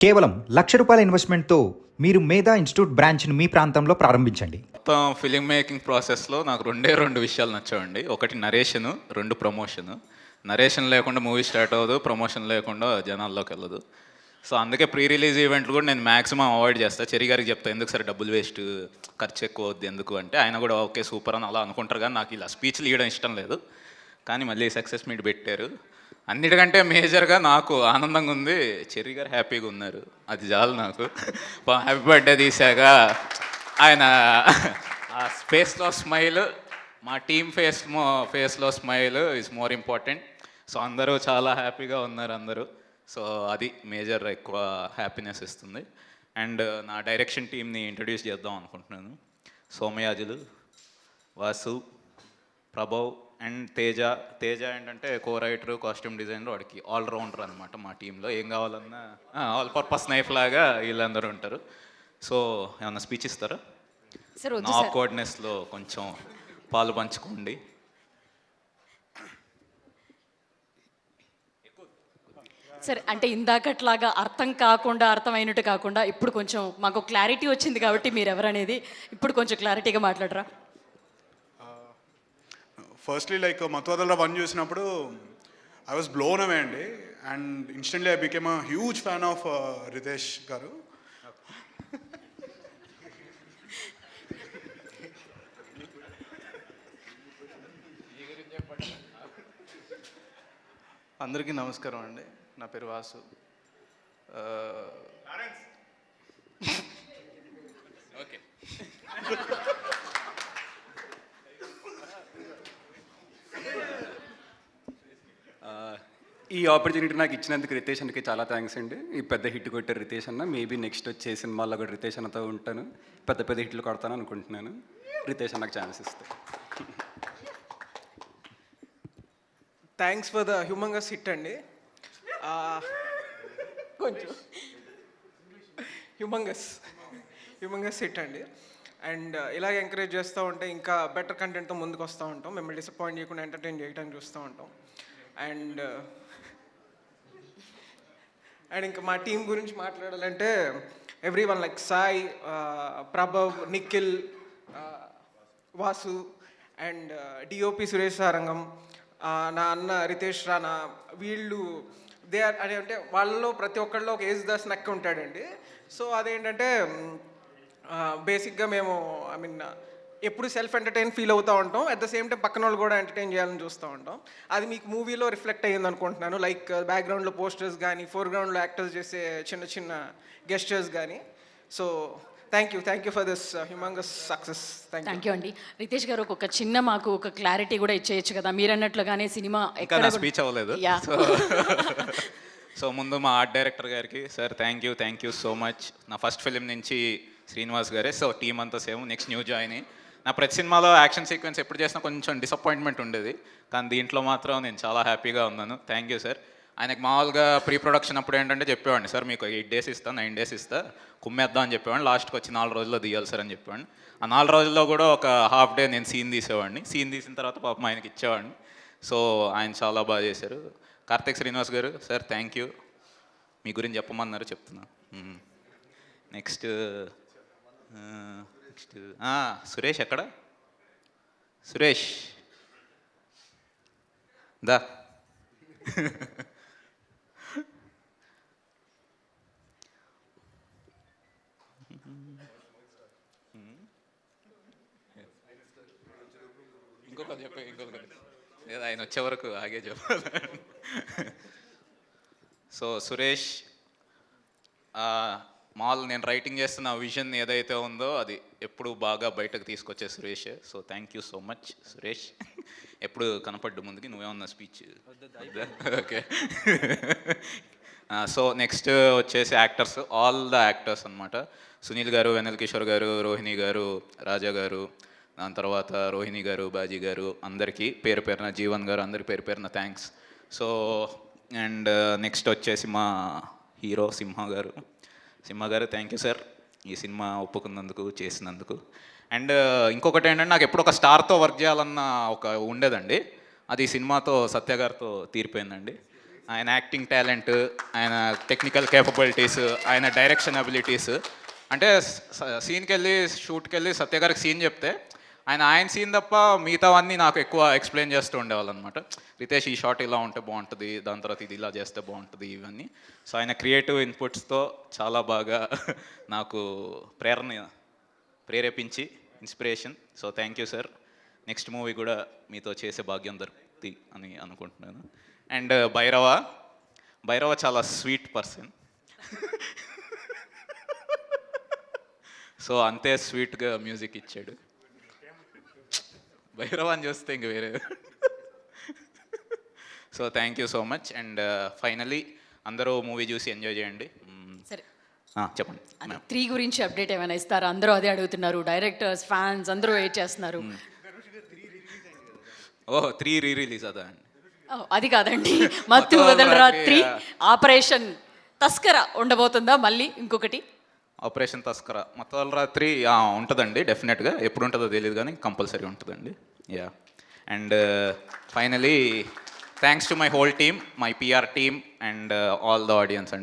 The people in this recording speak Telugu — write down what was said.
కేవలం ₹1,00,000 ఇన్వెస్ట్‌మెంట్‌తో మీరు మేధా ఇన్‌స్టిట్యూట్ బ్రాంచ్‌ని మీ ప్రాంతంలో ప్రారంభించండి. మొత్తం ఫిలిం మేకింగ్ ప్రాసెస్‌లో నాకు రెండు విషయాలు నచ్చావండి. ఒకటి నరేషను, 2 ప్రమోషను. నరేషన్ లేకుండా మూవీ స్టార్ట్ అవ్వదు, ప్రమోషన్ లేకుండా జనాల్లోకి వెళ్ళదు. సో అందుకే ప్రీ రిలీజ్ ఈవెంట్లు కూడా నేను మాక్సిమం అవాయిడ్ చేస్తాను. చెరి గారికి చెప్తా, ఎందుకు సరే డబ్బులు వేస్ట్, ఖర్చు ఎక్కువ అవుద్ది ఎందుకు అంటే, ఆయన కూడా ఓకే సూపర్ అని అలా అనుకుంటారు. కానీ నాకు ఇలా స్పీచ్లు ఇవ్వడం ఇష్టం లేదు. కానీ మళ్ళీ సక్సెస్ మీట్ పెట్టారు. అన్నిటికంటే మేజర్గా నాకు ఆనందంగా ఉంది, చెర్రీ గారు హ్యాపీగా ఉన్నారు, అది చాలు నాకు. హ్యాపీ బర్త్డే తీసాక ఆయన ఆ ఫేస్లో స్మైల్, మా టీమ్ ఫేస్లో smile is more important. So అందరూ చాలా హ్యాపీగా ఉన్నారు అందరూ. సో అది మేజర్ ఎక్కువ హ్యాపీనెస్ ఇస్తుంది. అండ్ నా డైరెక్షన్ టీమ్ని ఇంట్రడ్యూస్ చేద్దాం అనుకుంటున్నాను. సోమయాజులు, వాసు, ప్రభవ్ అండ్ తేజ ఏంటంటే కో రైటర్, కాస్ట్యూమ్ డిజైనర్, వాడికి ఆల్రౌండర్ అనమాట మా టీంలో. ఏం కావాలన్నా ఆల్ పర్పస్ నైఫ్ లాగా వీళ్ళందరూ ఉంటారు. సో ఏమన్నా స్పీచ్ ఇస్తారా? నా కోఆర్డినేట్స్లో కొంచెం పాలు పంచుకోండి. సరే, అంటే ఇందాకట్లాగా అర్థం కాకుండా అర్థమైనట్టు కాకుండా ఇప్పుడు కొంచెం మాకు క్లారిటీ వచ్చింది కాబట్టి మీరు ఎవరనేది ఇప్పుడు కొంచెం క్లారిటీగా మాట్లాడరా? ఫస్ట్లీ లైక్ మత్వాదల 1 చూసినప్పుడు ఐ వాజ్ బ్లోన్ అవే అండి. And instantly I became a huge fan of Ritesh గారు. అందరికీ నమస్కారం అండి. నా పేరు వాసు. ఓకే, ఈ ఆపర్చునిటీ నాకు ఇచ్చినందుకు రితేష్ అన్నకి చాలా థ్యాంక్స్ అండి. ఈ పెద్ద హిట్ కొట్టారు రితేష్ అన్న. మేబీ నెక్స్ట్ వచ్చే సినిమాల్లో కూడా రితేష్ అన్నతో ఉంటాను, పెద్ద హిట్లు కొడతాను అనుకుంటున్నాను. రితేష్ అన్నకు ఛాన్స్ ఇస్తే. Thanks for the humongous hit అండి. కొంచెం హ్యూమంగస్ హిట్ అండి. అండ్ ఇలాగ ఎంకరేజ్ చేస్తూ ఉంటే ఇంకా బెటర్ కంటెంట్తో ముందుకు వస్తూ ఉంటాం. మిమ్మల్ని డిసప్పాయింట్ చేయకుండా ఎంటర్టైన్ చేయడానికి చూస్తూ ఉంటాం. అండ్ ఇంకా మా టీం గురించి మాట్లాడాలంటే everyone like Sai, Prabhav, Nikhil, Vasu and DOP Suresh Sarangam, నా అన్న రితేష్ రానా, వీళ్ళు దే ఆర్ అంటే వాళ్ళలో ప్రతి ఒక్కళ్ళలో ఒక ఏజ్ దాస్ నక్క ఉంటాడండి. సో అదేంటంటే బేసిక్గా మేము ఎప్పుడు సెల్ఫ్ ఎంటర్టైన్ ఫీల్ అవుతూ ఉంటాం. అట్ ద సేమ్ టైం పక్కన వాళ్ళు కూడా ఎంటర్టైన్ చేయాలని చూస్తూ ఉంటాం. అది మీకు మూవీలో రిఫ్లెక్ట్ అయ్యింది అనుకుంటున్నాను. లైక్ బ్యాక్గ్రౌండ్లో పోస్టర్స్ కానీ, ఫోర్గ్రౌండ్లో యాక్టర్స్ చేసే చిన్న చిన్న గెస్టర్స్ కానీ. So thank you for this humongous success. Thank you అండి. రితేష్ గారు ఒక చిన్న మాకు ఒక క్లారిటీ కూడా ఇచ్చేయచ్చు కదా, మీరు అన్నట్లుగానే సినిమా ఎక్కడ స్పీచ్ అవ్వలేదు. సో ముందు మా ఆర్ట్ డైరెక్టర్ గారికి, sir thank you so much. నా ఫస్ట్ ఫిలిం నుంచి శ్రీనివాస్ గారే. సో టీం అంతా సేమ్, నెక్స్ట్ న్యూ జాయిన్. నా ప్రతి సినిమాలో యాక్షన్ సీక్వెన్స్ ఎప్పుడు చేసినా కొంచెం డిసప్పాయింట్మెంట్ ఉండేది, కానీ దీంట్లో మాత్రం నేను చాలా హ్యాపీగా ఉన్నాను. Thank you sir. ఆయనకు మామూలుగా ప్రీ ప్రొడక్షన్ అప్పుడు ఏంటంటే చెప్పేవాడిని, సార్ మీకు 8 days ఇస్తా, 9 days ఇస్తా, కుమ్మేద్దాం అని చెప్పేవాడిని. లాస్ట్కి వచ్చి 4 రోజుల్లో తీయాలి సార్ అని చెప్పేవాడిని. ఆ 4 రోజుల్లో కూడా ఒక హాఫ్ డే నేను సీన్ తీసేవాడిని. సీన్ తీసిన తర్వాత పాపం ఆయనకి ఇచ్చేవాడిని. సో ఆయన చాలా బాగా చేశారు. కార్తిక్ శ్రీనివాస్ గారు, సార్ థ్యాంక్ యూ. మీ గురించి చెప్పమన్నారు, చెప్తున్నా. నెక్స్ట్ సురేష్ ఎక్కడ? సురేష్ దా. ఇంకొకటి లేదా ఆయన వచ్చే వరకు ఆగే చెప్పాలి. సో సురేష్, మాల్ నేను రైటింగ్ చేస్తున్న విజన్ ఏదైతే ఉందో అది ఎప్పుడు బాగా బయటకు తీసుకొచ్చే Suresh. So thank you so much Suresh. ఎప్పుడు కనపడ్డు ముందుకి, నువ్వేమన్నా స్పీచ్? ఓకే. సో నెక్స్ట్ వచ్చేసి యాక్టర్స్, ఆల్ ద యాక్టర్స్ అనమాట. సునీల్ గారు, వెన్నెల కిషోర్ గారు, రోహిణి గారు, రాజా గారు, దాని తర్వాత రోహిణి గారు, బాజీ గారు, అందరికీ పేరు పేరున, జీవన్ గారు, అందరికి పేరు పేరున థ్యాంక్స్. సో అండ్ నెక్స్ట్ వచ్చేసి మా హీరో సింహ గారు థ్యాంక్ యూ సార్, ఈ సినిమా ఒప్పుకున్నందుకు, చేసినందుకు. అండ్ ఇంకొకటి ఏంటంటే, నాకు ఎప్పుడు ఒక స్టార్తో వర్క్ చేయాలన్న ఒక ఉండేదండి. అది సినిమాతో సత్య గారితో తీరిపోయిందండి. ఆయన యాక్టింగ్ టాలెంట్, ఆయన టెక్నికల్ కేపబిలిటీస్, ఆయన డైరెక్షన్ అబిలిటీస్. అంటే సీన్కి వెళ్ళి షూట్కి వెళ్ళి సత్య గారికి సీన్ చెప్తే ఆయన సీన్ తప్ప మిగతావన్నీ నాకు ఎక్కువ ఎక్స్ప్లెయిన్ చేస్తూ ఉండేవాళ్ళు అనమాట. రితేష్ ఈ షాట్ ఇలా ఉంటే బాగుంటుంది, దాని తర్వాత ఇది ఇలా చేస్తే బాగుంటుంది, ఇవన్నీ. సో ఆయన క్రియేటివ్ ఇన్పుట్స్తో చాలా బాగా నాకు ప్రేరేపించి inspiration. So thank you sir. Next movie కూడా మీతో చేసే భాగ్యం దొరుకుతుంది అని అనుకుంటున్నాను. అండ్ భైరవ చాలా స్వీట్ పర్సన్. సో అంతే స్వీట్గా మ్యూజిక్ ఇచ్చాడు. భైరవాన్ని చూస్తే ఇంక వేరే. So thank you so much. And finally అందరూ మూవీ చూసి ఎంజాయ్ చేయండి. సరే, చెప్పండి. అది 3 గురించి అప్డేట్ ఏమైనా ఇస్తారా? అందరూ అదే అడుగుతున్నారు, డైరెక్టర్స్, ఫ్యాన్స్ అందరూ వెయిట్ చేస్తున్నారు. 3 రీ-రిలీజ్ అదా అండి? అది కాదండి, మత్తు వదలరా 3, ఆపరేషన్ తస్కర ఉండబోతుందా మళ్ళీ ఇంకొకటి? ఆపరేషన్ తస్కరా మొత్తం రాత్రి ఉంటుందండి, డెఫినెట్గా. ఎప్పుడు ఉంటుందో తెలియదు కానీ కంపల్సరీ ఉంటుందండి. Yeah. And finally thanks to my whole team, my PR team and all the audience అండి.